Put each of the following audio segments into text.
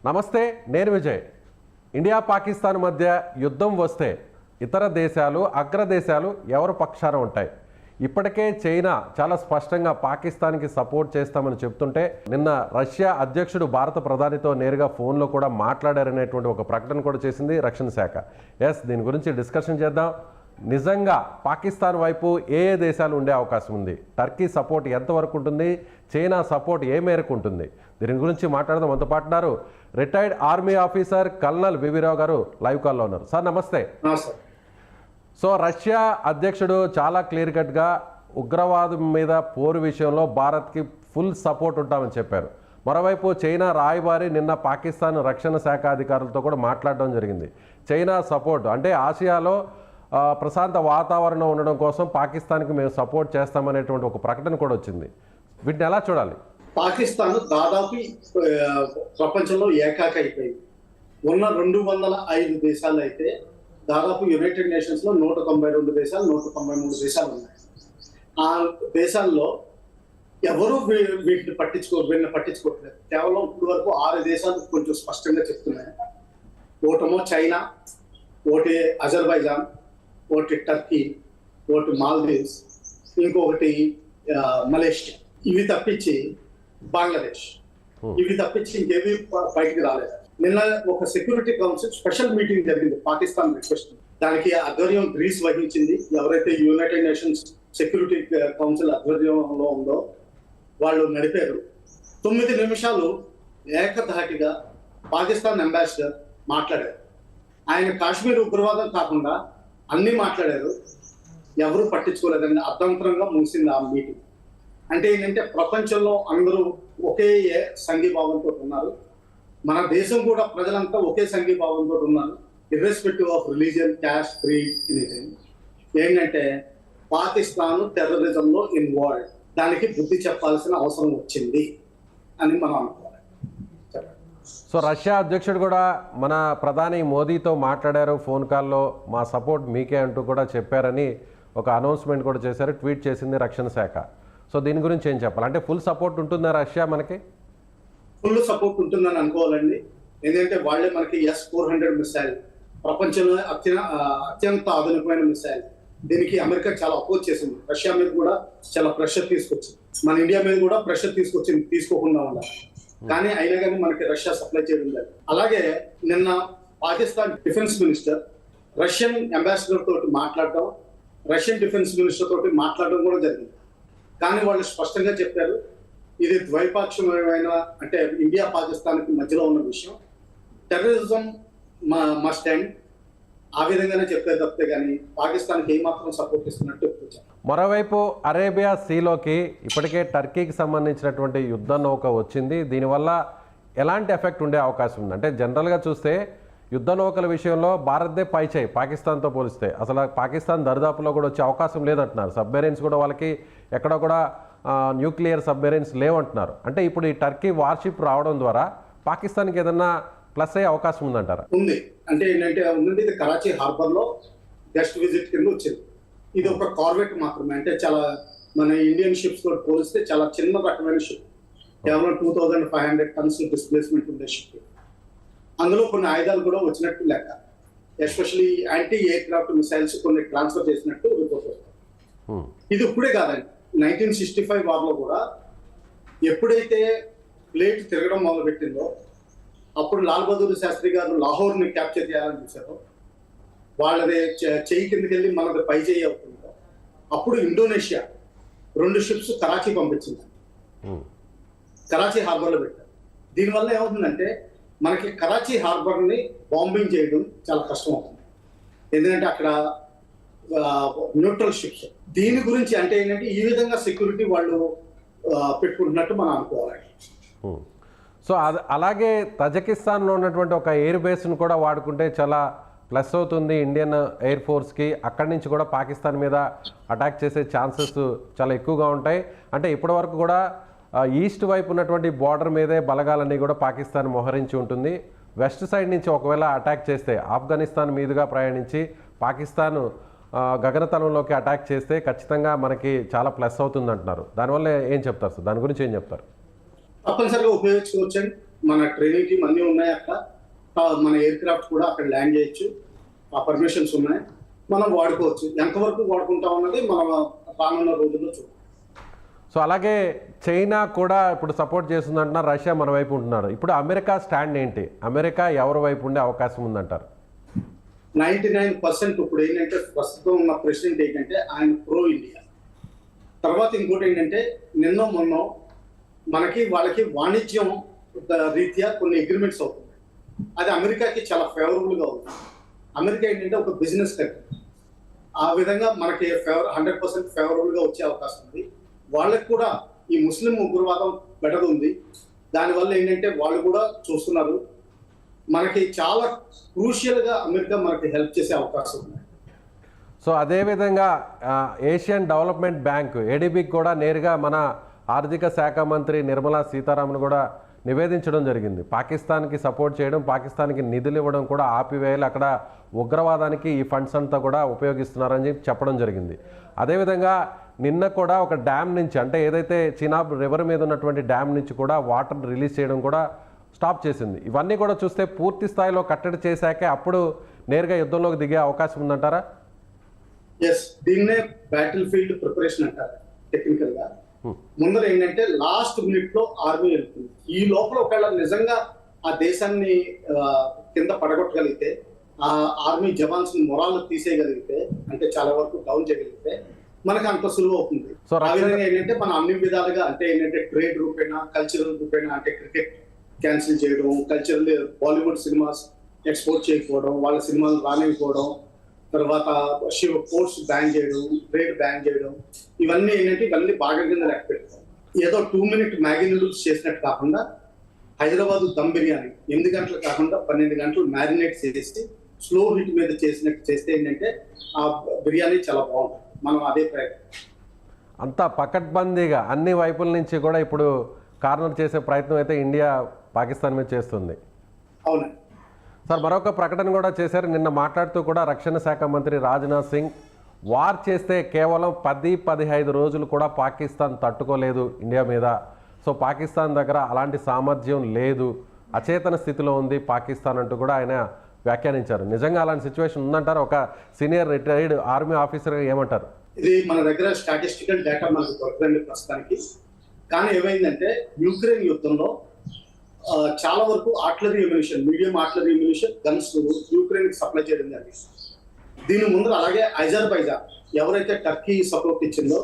నమస్తే, నేను విజయ్. ఇండియా పాకిస్తాన్ మధ్య యుద్ధం వస్తే ఇతర దేశాలు అగ్రదేశాలు ఎవరు పక్షాన ఉంటాయి? ఇప్పటికే చైనా చాలా స్పష్టంగా పాకిస్తాన్కి సపోర్ట్ చేస్తామని చెప్తుంటే నిన్న రష్యా అధ్యక్షుడు భారత ప్రధానితో నేరుగా ఫోన్లో కూడా మాట్లాడారనేటువంటి ఒక ప్రకటన కూడా చేసింది రక్షణ శాఖ. దీని గురించి డిస్కషన్ చేద్దాం. నిజంగా పాకిస్తాన్ వైపు ఏ దేశాలు ఉండే అవకాశం ఉంది? టర్కీ సపోర్ట్ ఎంతవరకు ఉంటుంది? చైనా సపోర్ట్ ఏ మేరకు ఉంటుంది? దీని గురించి మాట్లాడదాం. మనతో పాటున్నారు retired army officer colonel V V Rao గారు లైవ్ కాల్లో ఉన్నారు. సార్ నమస్తే. సో రష్యా అధ్యక్షుడు చాలా క్లియర్ కట్గా ఉగ్రవాదం మీద పోరు విషయంలో భారత్కి ఫుల్ సపోర్ట్ ఉంటామని చెప్పారు. మరోవైపు చైనా రాయబారి నిన్న పాకిస్తాన్ రక్షణ శాఖ అధికారులతో కూడా మాట్లాడడం జరిగింది. చైనా సపోర్ట్ అంటే ఆసియాలో ప్రశాంత వాతావరణం ఉండడం కోసం పాకిస్తాన్కి మేము సపోర్ట్ చేస్తామనేటువంటి ఒక ప్రకటన కూడా వచ్చింది. వీటిని ఎలా చూడాలి? పాకిస్తాన్ దాదాపు ప్రపంచంలో ఏకాకి అయిపోయింది. ఉన్న 205 దేశాలు అయితే దాదాపు యునైటెడ్ నేషన్స్ లో 192 దేశాలు 193 దేశాలు ఉన్నాయి. ఆ దేశాల్లో ఎవరు వీటిని పట్టించుకోవట్లేదు. కేవలం ఇప్పుడు వరకు 6 దేశాలు కొంచెం స్పష్టంగా చెప్తున్నాయి. ఒకటేమో చైనా, ఒకటి అజర్బైజాన్, ఒకటి టర్కీ, ఒకటి మాల్దీవ్స్, ఇంకొకటి మలేషియా. ఇవి తప్పించి బంగ్లాదేశ్, ఇవి తప్పించి ఇంకేవి బయటికి రాలేదు. నిన్న ఒక సెక్యూరిటీ కౌన్సిల్ స్పెషల్ మీటింగ్ జరిగింది పాకిస్తాన్ రిక్వెస్ట్. దానికి ఆధ్వర్యం గ్రీస్ వహించింది. ఎవరైతే యునైటెడ్ నేషన్స్ సెక్యూరిటీ కౌన్సిల్ ఆధ్వర్యంలో ఉందో వాళ్ళు నడిపారు. 9 నిమిషాలు ఏకధాటిగా పాకిస్తాన్ అంబాసిడర్ మాట్లాడారు. ఆయన కాశ్మీర్ ఉగ్రవాదం కాకుండా అన్ని మాట్లాడారు. ఎవరు పట్టించుకోలేదండి. అర్థంతరంగా ముగిసింది ఆ మీటింగ్. అంటే ఏంటంటే ప్రపంచంలో అందరూ ఒకే సంఘీభావంతో ఉన్నారు. మన దేశం కూడా ప్రజలంతా ఒకే సంఘీభావంతో ఉన్నారు. Irrespective of religion, caste, creed, anything. ఏంటంటే పాకిస్తాన్ టెర్రరిజంలో ఇన్వాల్వ్, దానికి బుద్ధి చెప్పాల్సిన అవసరం వచ్చింది అని మనం అనుకోవాలి. సో రష్యా అధ్యక్షుడు కూడా మన ప్రధాని మోదీతో మాట్లాడారు ఫోన్ కాల్లో. మా సపోర్ట్ మీకే అంటూ కూడా చెప్పారని ఒక అనౌన్స్మెంట్ కూడా చేశారు. ట్వీట్ చేసింది రక్షణ శాఖ. సో దీని గురించి ఏం చెప్పాలి? అంటే ఫుల్ సపోర్ట్ ఉంటుందా రష్యా మనకి? ఫుల్ సపోర్ట్ ఉంటుందని అనుకోవాలండి. ఎందుకంటే వాళ్ళే మనకి S-400 మిసైల్, ప్రపంచంలో అత్యంత ఆధునికమైన మిసైల్. దీనికి అమెరికా చాలా అపోజ్ చేసింది. రష్యా మీద కూడా చాలా ప్రెషర్ తీసుకొచ్చింది. మన ఇండియా మీద కూడా ప్రెషర్ తీసుకొచ్చింది, తీసుకోకుండా ఉండాలి. కానీ అయినా కానీ మనకి రష్యా సప్లై చేయడం లేదు. అలాగే నిన్న Pakistan defence minister Russian ambassador తోటి మాట్లాడడం, రష్యన్ డిఫెన్స్ మినిస్టర్ తోటి మాట్లాడడం కూడా జరిగింది. కానీ వాళ్ళు స్పష్టంగా చెప్పారు, ఇది ద్వైపాక్షికమైన అంటే ఇండియా పాకిస్తాన్ కి మధ్యలో ఉన్న విషయం. టెర్రరిజం మస్ట్ ఎండ్, ఆ విధంగానే చెప్పారు తప్పితే కానీ పాకిస్తాన్కి ఏమాత్రం సపోర్ట్ ఇస్తున్నట్టు చెప్పారు. మరోవైపు అరేబియా సీలోకి ఇప్పటికే టర్కీకి సంబంధించినటువంటి యుద్ధ నౌక వచ్చింది. దీనివల్ల ఎలాంటి ఎఫెక్ట్ ఉండే అవకాశం ఉంది? అంటే జనరల్గా చూస్తే యుద్ధ నౌకల విషయంలో భారత్దే పైచేయి పాకిస్తాన్తో పోలిస్తే. అసలు పాకిస్తాన్ దరిదాపులో కూడా వచ్చే అవకాశం లేదంటున్నారు. సబ్మెరైన్స్ కూడా వాళ్ళకి ఎక్కడ కూడా న్యూక్లియర్ సబ్మెరైన్స్ లేవంటున్నారు. అంటే ఇప్పుడు ఈ టర్కీ వార్షిప్ రావడం ద్వారా పాకిస్తాన్కి ఏదన్నా ప్లస్ అయ్యే అవకాశం ఉందంటారా? ఉంది. అంటే ఏంటంటే ఇది కరాచీ హార్బర్ లో గెస్ట్ విజిట్ కింద వచ్చింది. ఇది ఒక కార్వెట్ మాత్రమే. అంటే చాలా మన ఇండియన్ షిప్స్ తోటి పోలిస్తే చాలా చిన్న రకమైన షిప్. కేవలం 2500 టన్స్ డిస్ప్లేస్మెంట్ ఉండే షిప్. అందులో కొన్ని ఆయుధాలు కూడా వచ్చినట్టు లెక్క. Especially anti air craft missiles కొన్ని ట్రాన్స్ఫర్ చేసినట్టు రిపోర్ట్ వస్తుంది. ఇది ఇప్పుడే కాదండి. 1965 వార్లో కూడా ఎప్పుడైతే ప్లేట్ తిరగడం మొదలుపెట్టిందో అప్పుడు లాల్ బహదూర్ శాస్త్రి గారు లాహోర్ని క్యాప్చర్ చేయాలని చూశారు. వాళ్ళది చెయ్యి కిందకి వెళ్ళి మనది పై చేయి అవుతుందో అప్పుడు ఇండోనేషియా 2 షిప్స్ కరాచీ పంపించింది. కరాచీ హార్బర్లో పెట్టారు. దీనివల్ల ఏమవుతుందంటే మనకి కరాచీ హార్బర్ని బాంబింగ్ చేయడం చాలా కష్టం అవుతుంది. ఎందుకంటే అక్కడ న్యూట్రల్ షిప్స్. దీని గురించి అంటే ఏంటంటే ఈ విధంగా సెక్యూరిటీ వాళ్ళు పెట్టుకుంటున్నట్టు మనం అనుకోవాలి. సో అలాగే తజకిస్తాన్లో ఉన్నటువంటి ఒక ఎయిర్ బేస్ను కూడా వాడుకుంటే చాలా ప్లస్ అవుతుంది ఇండియన్ ఎయిర్ ఫోర్స్కి. అక్కడి నుంచి కూడా పాకిస్తాన్ మీద అటాక్ చేసే ఛాన్సెస్ చాలా ఎక్కువగా ఉంటాయి. అంటే ఇప్పటి వరకు కూడా ఈస్ట్ వైపు ఉన్నటువంటి బార్డర్ మీదే బలగాలన్నీ కూడా పాకిస్తాన్ మోహరించి ఉంటుంది. వెస్ట్ సైడ్ నుంచి ఒకవేళ అటాక్ చేస్తే ఆఫ్ఘనిస్తాన్ మీదుగా ప్రయాణించి పాకిస్తాన్ గగనతలంలోకి అటాక్ చేస్తే ఖచ్చితంగా మనకి చాలా ప్లస్ అవుతుంది అంటున్నారు. దానివల్ల ఏం చెప్తారు సార్? దాని గురించి ఏం చెప్తారు? తప్పనిసరిగా ఉపయోగించుకోవచ్చండి. మన ట్రైనింగ్ టీమ్ అన్నీ ఉన్నాయి అక్కడ. మన ఎయిర్ క్రాఫ్ట్ కూడా అక్కడ ల్యాండ్ చేయొచ్చు, ఆ పర్మిషన్స్ ఉన్నాయి, మనం వాడుకోవచ్చు. ఎంతవరకు వాడుకుంటాం అన్నది మనం రానున్న రోజుల్లో చూడాలి. సో అలాగే చైనా కూడా ఇప్పుడు సపోర్ట్ చేస్తుందంటున్నారు, రష్యా మన వైపు ఉంటున్నారు. ఇప్పుడు అమెరికా స్టాండ్ ఏంటి? అమెరికా ఎవరి వైపు ఉండే అవకాశం ఉందంటారు? 99% ఇప్పుడు ఏంటంటే ప్రస్తుతం ఉన్న ప్రెసిడెంట్ ఏంటంటే ఆయన ప్రో ఇండియా. తర్వాత ఇంకోటి ఏంటంటే నిన్న మొన్న వాళ్ళకి వాణిజ్యం రీత్యా కొన్ని అగ్రిమెంట్స్ అవుతుంది. అది అమెరికాకి చాలా ఫేవరబుల్గా ఉంది. అమెరికా ఏంటంటే ఒక బిజినెస్ కంట్రీ, ఆ విధంగా మనకి 100% ఫేవరబుల్గా వచ్చే అవకాశం ఉంది. వాళ్ళకి కూడా ఈ ముస్లిం ఉగ్రవాదం బెటర్ ఉంది. దానివల్ల ఏంటంటే వాళ్ళు కూడా చూస్తున్నారు. మనకి చాలా క్రూషియల్గా అమెరికా మనకి హెల్ప్ చేసే అవకాశం ఉంది. సో అదేవిధంగా ఏషియన్ డెవలప్మెంట్ బ్యాంక్ ఏడీబీకి కూడా నేరుగా మన ఆర్థిక శాఖ మంత్రి నిర్మలా సీతారామన్ కూడా నివేదించడం జరిగింది. పాకిస్తాన్కి సపోర్ట్ చేయడం, పాకిస్తాన్కి నిధులు ఇవ్వడం కూడా ఆపివేయాలి, అక్కడ ఉగ్రవాదానికి ఈ ఫండ్స్ అంతా కూడా ఉపయోగిస్తున్నారని చెప్పడం జరిగింది. అదేవిధంగా నిన్న కూడా ఒక డ్యామ్ నుంచి, అంటే ఏదైతే చినాబ్ రివర్ మీద ఉన్నటువంటి డ్యామ్ నుంచి కూడా వాటర్ రిలీజ్ చేయడం కూడా స్టాప్ చేసింది. ఇవన్నీ కూడా చూస్తే పూర్తి స్థాయిలో కట్టడి చేశాకే అప్పుడు నేరుగా యుద్ధంలోకి దిగే అవకాశం ఉందంటారా? ఎస్, దీన్నే బ్యాటిల్ ఫీల్డ్ ప్రిపరేషన్ అంటారు టెక్నికల్ గా. ముందర ఏంటంటే లాస్ట్ మినిట్ లో ఆర్మీ వెళ్తుంది. ఈ లోపల ఒకవేళ నిజంగా ఆ దేశాన్ని కింద పడగొట్టగలిగితే, ఆ ఆర్మీ జవాన్స్ ని మొరాల్ తీసేయగలిగితే, అంటే చాలా వరకు డౌన్ చేయగలిగితే మనకు అంత సులువు అవుతుంది. ఆ విధంగా ఏంటంటే మనం అన్ని విధాలుగా, అంటే ఏంటంటే ట్రేడ్ రూపేనా, కల్చరల్ రూపేనా, అంటే క్రికెట్ క్యాన్సిల్ చేయడం, కల్చరల్ బాలీవుడ్ సినిమాస్ ఎక్స్పోర్ట్ చేయకపోవడం, వాళ్ళ సినిమాలు రానివ్వకపోవడం, తర్వాత కోర్స్ బ్యాన్ చేయడం, ట్రేడ్ బ్యాన్ చేయడం, ఇవన్నీ ఏంటంటే ఇవన్నీ బాగా కింద లెక్క పెడతాం. ఏదో 2 minute మ్యాగీ నూడిల్స్ చేసినట్టు కాకుండా హైదరాబాద్ దమ్ బిర్యానీ 8 గంటలు కాకుండా 12 గంటలు మ్యారినేట్ చేసి స్లో హీట్ మీద చేసినట్టు చేస్తే ఏంటంటే ఆ బిర్యానీ చాలా బాగుంటుంది. మనం అదే ప్రయత్నం, అంతా పకడ్బందీగా అన్ని వైపుల నుంచి కూడా ఇప్పుడు కార్నర్ చేసే ప్రయత్నం అయితే ఇండియా పాకిస్తాన్ మీద చేస్తుంది. అవునండి సార్, మరొక ప్రకటన కూడా చేశారు. నిన్న మాట్లాడుతూ కూడా రక్షణ శాఖ మంత్రి రాజ్నాథ్ సింగ్, వార్ చేస్తే కేవలం 10-15 రోజులు కూడా పాకిస్తాన్ తట్టుకోలేదు ఇండియా మీద. సో పాకిస్తాన్ దగ్గర అలాంటి సామర్థ్యం లేదు, అచేతన స్థితిలో ఉంది పాకిస్తాన్ అంటూ కూడా ఆయన వ్యాఖ్యానించారు. నిజంగా అలాంటి సిచ్యువేషన్ ఉందంటారు? ఒక సీనియర్ రిటైర్డ్ ఆర్మీ ఆఫీసర్ ఏమంటారు? ఇది మన దగ్గర స్టాటిస్టికల్ డేటా మనకు దొరకదండి ప్రస్తుతానికి. కానీ ఏమైందంటే యుక్రెయిన్ యుద్ధంలో చాలా వరకు artillery ammunition, medium artillery ammunition, guns Ukraine కి సప్లై చేయడం జరిగింది. దీని ముందు అలాగే అజర్బైజాన్ ఎవరైతే టర్కీ సపోర్ట్ ఇచ్చిందో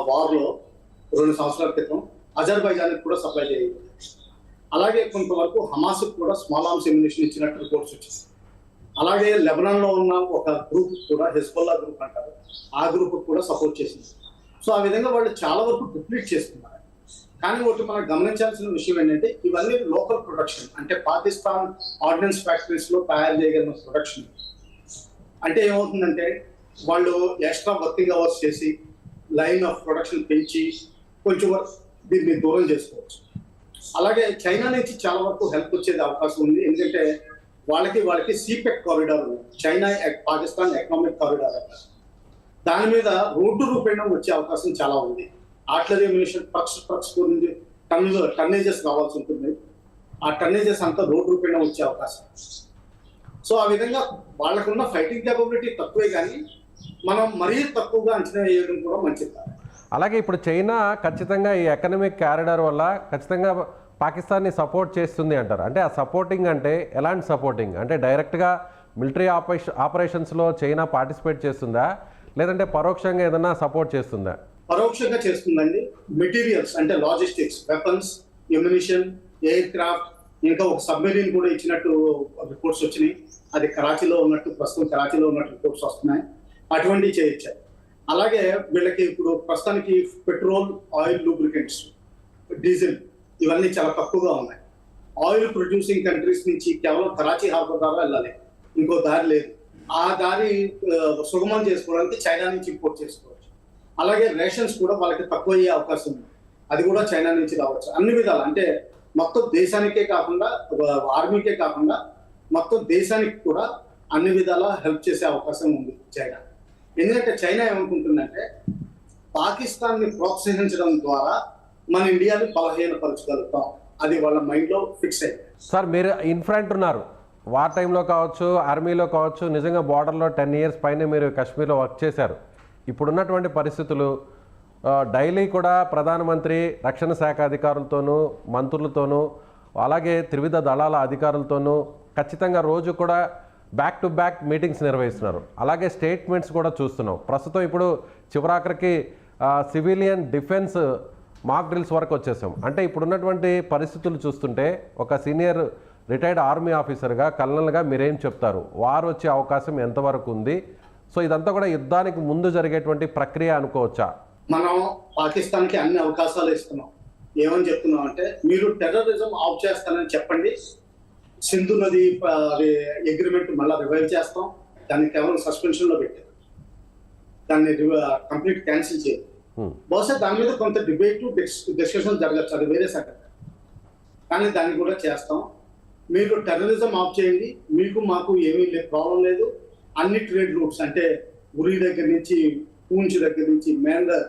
వార్ లో 2 సంవత్సరాల క్రితం, అజర్బైజాన్ కూడా సప్లై చేయాలి. అలాగే కొంతవరకు హమాస్ కూడా స్మాల్ ఆర్మ్స్ ఎమ్యునిషన్ ఇచ్చినట్టు రిపోర్ట్స్ వచ్చేసి, అలాగే లెబనాన్ లో ఉన్న ఒక గ్రూప్ కూడా, హెజ్బొల్లా గ్రూప్ అంటారు, ఆ గ్రూప్ కూడా సపోర్ట్ చేసింది. సో ఆ విధంగా వాళ్ళు చాలా వరకు డిప్లీట్ చేస్తున్నారు. కానీ ఒకటి మనం గమనించాల్సిన విషయం ఏంటంటే ఇవన్నీ లోకల్ ప్రొడక్షన్, అంటే పాకిస్తాన్ ఆర్డినెన్స్ ఫ్యాక్టరీస్ లో తయారు చేయగలిగిన ప్రొడక్షన్. అంటే ఏమవుతుందంటే వాళ్ళు ఎక్స్ట్రా వర్కింగ్ అవర్స్ చేసి లైన్ ఆఫ్ ప్రొడక్షన్ పెంచి కొంచెం దీన్ని దూరం చేసుకోవచ్చు. అలాగే చైనా నుంచి చాలా వరకు హెల్ప్ వచ్చేది అవకాశం ఉంది. ఎందుకంటే వాళ్ళకి సీపెక్ కారిడార్ ఉంది, చైనా పాకిస్తాన్ ఎకనామిక్ కారిడార్ అంటారు. దాని మీద రోడ్డు రూపేణా వచ్చే అవకాశం చాలా ఉంది. ఆర్టిలరీ ఎమ్యునిషన్ ట్రక్స్ గురించి టన్నేజెస్ రావాల్సి ఉంటుంది. ఆ టన్నేజెస్ అంతా రోడ్ రూపేణా వచ్చే అవకాశం. సో ఆ విధంగా వాళ్ళకున్న ఫైటింగ్ కేపబిలిటీ తక్కువే, కానీ మనం మరీ తక్కువగా అంచనా వేయడం కూడా మంచిది కాదు. అలాగే ఇప్పుడు చైనా ఖచ్చితంగా ఈ ఎకనామిక్ కారిడార్ వల్ల ఖచ్చితంగా పాకిస్తాన్ని సపోర్ట్ చేస్తుంది అంటారు. అంటే ఆ సపోర్టింగ్ అంటే ఎలాంటి సపోర్టింగ్? అంటే డైరెక్ట్గా మిలిటరీ ఆపరేషన్స్లో చైనా పార్టిసిపేట్ చేస్తుందా, లేదంటే పరోక్షంగా ఏదైనా సపోర్ట్ చేస్తుందా? పరోక్షంగా చేస్తుందండి. మెటీరియల్స్ అంటే logistics, weapons, ammunition, air craft, ఇంకా ఒక సబ్మెరీన్ కూడా ఇచ్చినట్టు రిపోర్ట్స్ వచ్చినాయి. అది కరాచీలో ఉన్నట్టు, ప్రస్తుతం కరాచీలో ఉన్నట్టు రిపోర్ట్స్ వస్తున్నాయి. అటువంటివి చేయొచ్చారు. అలాగే వీళ్ళకి ఇప్పుడు ప్రస్తుతానికి పెట్రోల్, ఆయిల్, లూబ్రికెంట్స్, డీజిల్ ఇవన్నీ చాలా తక్కువగా ఉన్నాయి. ఆయిల్ ప్రొడ్యూసింగ్ కంట్రీస్ నుంచి కేవలం కరాచీ హార్బర్ ద్వారా వెళ్ళాలి, ఇంకో దారి లేదు. ఆ దారి సుగమం చేసుకోవడానికి చైనా నుంచి ఇంపోర్ట్ చేసుకోవచ్చు. అలాగే రేషన్స్ కూడా వాళ్ళకి తక్కువ అయ్యే అవకాశం ఉంది, అది కూడా చైనా నుంచి రావచ్చు. అన్ని విధాలు అంటే మొత్తం దేశానికే కాకుండా, ఆర్మీకే కాకుండా మొత్తం దేశానికి కూడా అన్ని విధాల హెల్ప్ చేసే అవకాశం ఉంది చైనా. ఎందుకంటే చైనా ఏమనుకుంటుందంటే పాకిస్తాన్ని ప్రోత్సహించడం ద్వారా మన ఇండియాని బలహీనపరచగలుగుతాం, అది వాళ్ళ మైండ్లో ఫిక్స్ అయింది. సార్ మీరు ఇన్ఫ్రంట్ ఉన్నారు, వార్ టైంలో కావచ్చు, ఆర్మీలో కావచ్చు, నిజంగా బార్డర్లో 10 years పైన మీరు కాశ్మీర్లో వర్క్ చేశారు. ఇప్పుడున్నటువంటి పరిస్థితులు డైలీ కూడా ప్రధానమంత్రి రక్షణ శాఖ అధికారులతోనూ మంత్రులతోనూ అలాగే త్రివిధ దళాల అధికారులతోనూ ఖచ్చితంగా రోజు కూడా బ్యాక్ టు బ్యాక్ మీటింగ్స్ నిర్వహిస్తున్నారు. అలాగే స్టేట్మెంట్స్ కూడా చూస్తున్నాం. ప్రస్తుతం ఇప్పుడు చివరాఖరికి సివిలియన్ డిఫెన్స్ మాక్ డ్రిల్స్ వరకు వచ్చేసాం. అంటే ఇప్పుడున్నటువంటి పరిస్థితులు చూస్తుంటే ఒక సీనియర్ రిటైర్డ్ ఆర్మీ ఆఫీసర్గా, కల్నల్గా మీరేం చెప్తారు? వార్ వచ్చే అవకాశం ఎంతవరకు ఉంది? సో ఇదంతా కూడా యుద్ధానికి ముందు జరిగేటువంటి ప్రక్రియ అనుకోవచ్చా? మనం పాకిస్తాన్కి అన్ని అవకాశాలు ఇస్తున్నాం. ఏమని చెప్తున్నాం అంటే, మీరు టెర్రరిజం ఆఫ్ చేస్తానని చెప్పండి, సింధు నది అగ్రిమెంట్ మళ్ళీ రివైవ్ చేస్తాం, దాన్ని కేవలం సస్పెన్షన్లో పెట్టారు, దాన్ని కంప్లీట్ క్యాన్సిల్ చేయాలి. బహుశా దాని మీద కొంత డిబేట్ డిస్కషన్ జరగచ్చు, అది వేరే సంగతి, కానీ దాన్ని కూడా చేస్తాం. మీరు టెర్రరిజం ఆఫ్ చేయండి, మీకు మాకు ఏమీ ప్రాబ్లం లేదు. అన్ని ట్రేడ్ రూట్స్ అంటే ఉరి దగ్గర నుంచి, పూంచ్ దగ్గర నుంచి, మేందర్,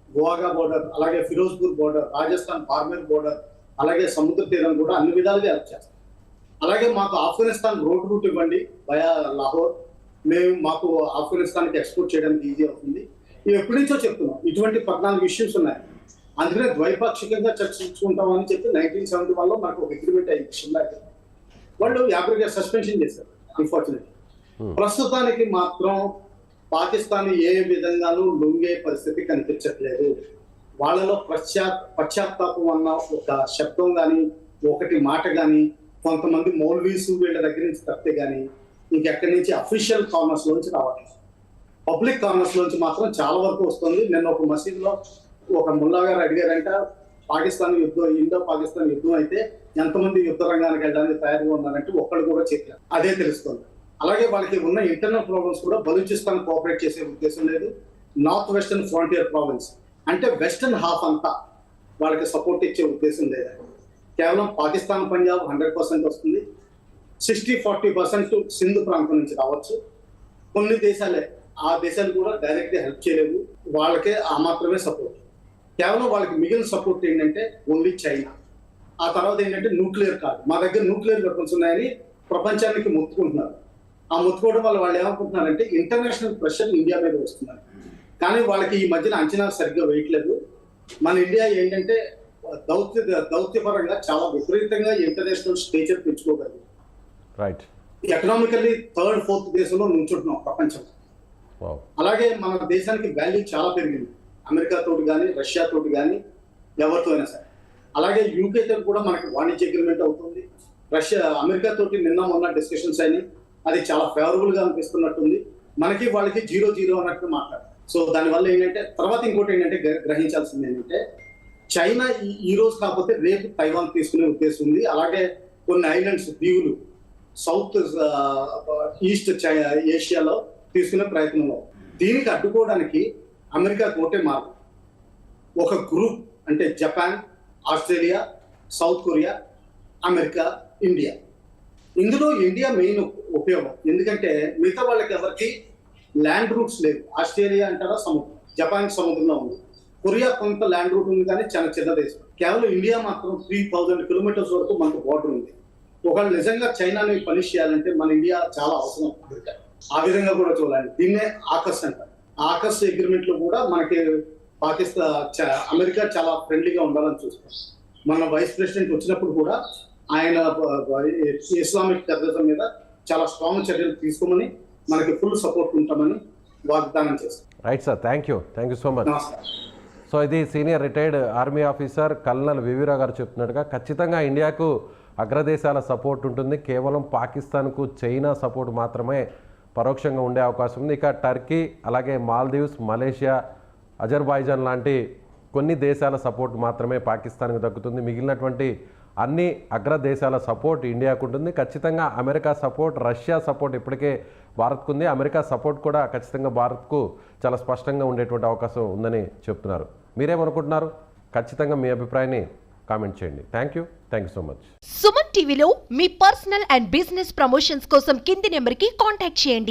గోవాగా బోర్డర్, అలాగే ఫిరోజ్పూర్ బోర్డర్, రాజస్థాన్ బార్మేర్ బోర్డర్, అలాగే సముద్ర తీరం కూడా అన్ని విధాలుగా హెల్ప్ చేస్తాం. అలాగే మాకు ఆఫ్ఘనిస్తాన్ రోడ్ రూట్ ఇవ్వండి వయా లాహోర్, మాకు ఆఫ్ఘనిస్తాన్కి ఎక్స్పోర్ట్ చేయడానికి ఈజీ అవుతుంది. ఇవి ఎప్పటి నుంచో చెప్తున్నాం. ఇటువంటి 14 ఇష్యూస్ ఉన్నాయి. అందుకనే ద్వైపాక్షికంగా చర్చించుకుంటామని చెప్పి 1971లో మనకు ఒక అగ్రిమెంట్ అయ్యింది షిమ్లా. వాళ్ళు 50 సస్పెన్షన్ చేశారు. అన్ఫార్చునేట్లీ ప్రస్తుతానికి మాత్రం పాకిస్తాన్ ఏ విధంగానూ లొంగే పరిస్థితి కనిపించట్లేదు. వాళ్ళలో పశ్చాత్తాపం అన్న ఒక శబ్దం కానీ, ఒకటి మాట కానీ, కొంతమంది మౌల్వీస్ వీళ్ళ దగ్గర నుంచి తప్పితే కానీ ఇంకెక్కడి నుంచి అఫీషియల్ కార్నర్స్ లోంచి రావట్లేదు. పబ్లిక్ కార్నర్స్ లోంచి మాత్రం చాలా వరకు వస్తుంది. నిన్న ఒక మసీదులో ఒక ముల్లా గారు అడిగారంట, పాకిస్తాన్ యుద్ధం, ఇండో పాకిస్తాన్ యుద్ధం అయితే ఎంతమంది యుద్ధ రంగానికి వెళ్ళడానికి తయారుగా ఉన్నారంటే ఒక్కళ్ళు కూడా చెప్పారు. అదే తెలుస్తుంది. అలాగే వాళ్ళకి ఉన్న ఇంటర్నల్ ప్రాబ్లమ్స్ కూడా బలూచిస్తాన్ కోఆపరేట్ చేసే ఉద్దేశం లేదు. నార్త్ వెస్టర్న్ ఫ్రాంటియర్ ప్రావిన్స్ అంటే వెస్టర్న్ హాఫ్ అంతా వాళ్ళకి సపోర్ట్ ఇచ్చే ఉద్దేశం లేదు. కేవలం పాకిస్తాన్ పంజాబ్ 100% వస్తుంది. 60-40% సింధు ప్రాంతం నుంచి రావచ్చు. కొన్ని దేశాలే, ఆ దేశాలు కూడా డైరెక్ట్గా హెల్ప్ చేయలేవు. వాళ్ళకే ఆ మాత్రమే సపోర్ట్. కేవలం వాళ్ళకి మిగిలిన సపోర్ట్ ఏంటంటే ఓన్లీ చైనా. ఆ తర్వాత ఏంటంటే న్యూక్లియర్ కాదు, మా దగ్గర న్యూక్లియర్ వెపన్స్ ఉన్నాయని ప్రపంచానికి మొత్తుకుంటున్నారు. ఆ మొత్తుకోవడం వల్ల వాళ్ళు ఏమనుకుంటున్నారంటే ఇంటర్నేషనల్ ప్రెషర్ ఇండియా మీద వస్తున్నారు. కానీ వాళ్ళకి ఈ మధ్యన అంచనాలు సరిగ్గా వేయట్లేదు. మన ఇండియా ఏంటంటే దౌత్యపరంగా చాలా విపరీతంగా ఇంటర్నేషనల్ స్టేచర్ పెంచుకోగలదు. రైట్. ఎకనామికల్లీ 3rd, 4th దేశంలో నుంచుంటున్నాం ప్రపంచంలో. అలాగే మన దేశానికి వాల్యూ చాలా పెరిగింది, అమెరికా తోటి కానీ, రష్యా తోటి కానీ, ఎవరితో అయినా సరే. అలాగే యూకే తోటి కూడా మనకి వాణిజ్య అగ్రిమెంట్ అవుతుంది. అమెరికా తోటి నిన్న మొన్న డిస్కషన్స్ అయినాయి. అది చాలా ఫేవరబుల్ గా అనిపిస్తున్నట్టుంది. మనకి వాళ్ళకి 0-0 అన్నట్టు మాట్లాడారు. సో దానివల్ల ఏంటంటే, తర్వాత ఇంకోటి ఏంటంటే గ్రహించాల్సింది ఏంటంటే, చైనా ఈ రోజు కాకపోతే రేపు తైవాన్ తీసుకునే ఉద్దేశం ఉంది. అలాగే కొన్ని ఐలాండ్స్, దీవులు సౌత్ ఈస్ట్ ఏషియాలో తీసుకునే ప్రయత్నంలో. దీనికి అడ్డుకోవడానికి అమెరికా ఒకటే మార్గం, ఒక గ్రూప్ అంటే Japan, Australia, south Korea, America, India. ఇందులో ఇండియా మెయిన్ ఉపయోగం, ఎందుకంటే మిగతా వాళ్ళకి ఎవరికి ల్యాండ్ రూట్స్ లేవు. ఆస్ట్రేలియా అంటారా సముద్రం, జపాన్ సముద్రంలో ఉంది, కొరియా కొంత ల్యాండ్ రూట్ ఉంది కానీ చాలా చిన్న దేశం. కేవలం ఇండియా మాత్రం 3000 kilometers వరకు మనకు బార్డర్ ఉంది. ఒకవేళ నిజంగా చైనాని పనిష్ చేయాలంటే మన ఇండియా చాలా అవసరం. ఆ విధంగా కూడా చూడాలి. దీన్నే ఆకస్ అంటారు. ఆకస్ అగ్రిమెంట్ లో కూడా మనకి అమెరికా చాలా ఫ్రెండ్లీగా ఉండాలని చూస్తాం. మన వైస్ ప్రెసిడెంట్ వచ్చినప్పుడు కూడా ఆయన ఇస్లామిక్ టెర్రరిజం మీద చాలా స్ట్రాంగ్ చర్యలు తీసుకోమని, మనకి ఫుల్ సపోర్ట్ ఉంటామని వాగ్దానం చేస్తాం. Right sir, thank you so much. So ఇది senior retired army officer colonel V V Rao గారు చెప్తున్నట్టుగా ఖచ్చితంగా ఇండియాకు అగ్రదేశాల సపోర్ట్ ఉంటుంది. కేవలం పాకిస్తాన్కు చైనా సపోర్ట్ మాత్రమే పరోక్షంగా ఉండే అవకాశం ఉంది. ఇక టర్కీ, అలాగే మాల్దీవ్స్, మలేషియా, అజర్బైజాన్ లాంటి కొన్ని దేశాల సపోర్ట్ మాత్రమే పాకిస్తాన్కి దక్కుతుంది. మిగిలినటువంటి అన్ని అగ్రదేశాల సపోర్ట్ ఇండియాకు ఉంటుంది. ఖచ్చితంగా అమెరికా సపోర్ట్, రష్యా సపోర్ట్ ఇప్పటికే భారత్కు ఉంది. అమెరికా సపోర్ట్ కూడా ఖచ్చితంగా భారత్కు చాలా స్పష్టంగా ఉండేటువంటి అవకాశం ఉందని చెప్తున్నారు. మీరేమనుకుంటున్నారు? ఖచ్చితంగా మీ అభిప్రాయాన్ని కామెంట్ చేయండి. Thank you so much. Suman టీవీలో మీ పర్సనల్ అండ్ బిజినెస్ ప్రమోషన్స్ కోసం కింది నెంబర్కి కాంటాక్ట్ చేయండి.